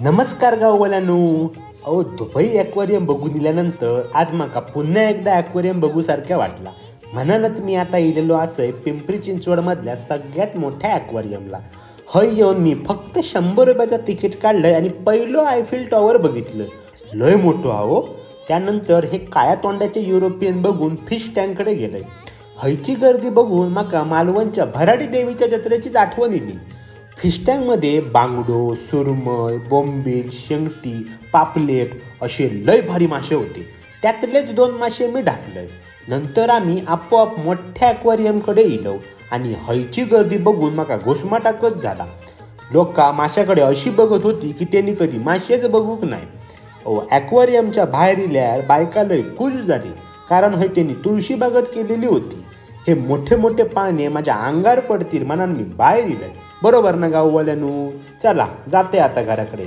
नमस्कार गाववाल्यांनो. अहो Dubai aquarium बघून दिल्यानंतर आज माका पुन्हा एकदा ॲक्वेरियम बघू सारख्या वाटला. म्हणूनच मी आता इलेलो असं पिंपरी चिंचवड मधल्या सगळ्यात मोठ्या ॲक्वेरियमला. हय येऊन मी फक्त 100 रुपयाचं तिकीट काढलंय आणि पहिलं आयफिल टॉवर बघितलं. लय मोठं आहो. त्यानंतर हे काळ्या तोंडाचे युरोपियन बघून फिश टँककडे गेलंय. हयची गर्दी बघून माका मालवणच्या भराडी देवीच्या जत्रेचीच आठवण इली. फिश टँकमध्ये बांगडो, सुरमय, बोंबील, शेंगटी, पापलेट असे लय भारी मासे होते. त्यातलेच 2 मासे मी ढाकलंय. नंतर आम्ही आपोआप मोठ्या ॲक्वेरियमकडे इलो आणि हयची गर्दी बघून माका घोषमाटाकच झाला. लोका माशाकडे अशी बघत होती की त्यांनी कधी मासेच बघूक नाही. ॲक्वेरियमच्या बाहेर इल्यावर बायका लय खुश झाली, कारण हय त्यांनी तुळशीबागच केलेली होती. हे मोठे मोठे पाळणे माझ्या अंगावर पडतील म्हणून मी बाहेर इलंय. बरोबर ना गाववाल्यांनो? चला जाते आता घराकडे.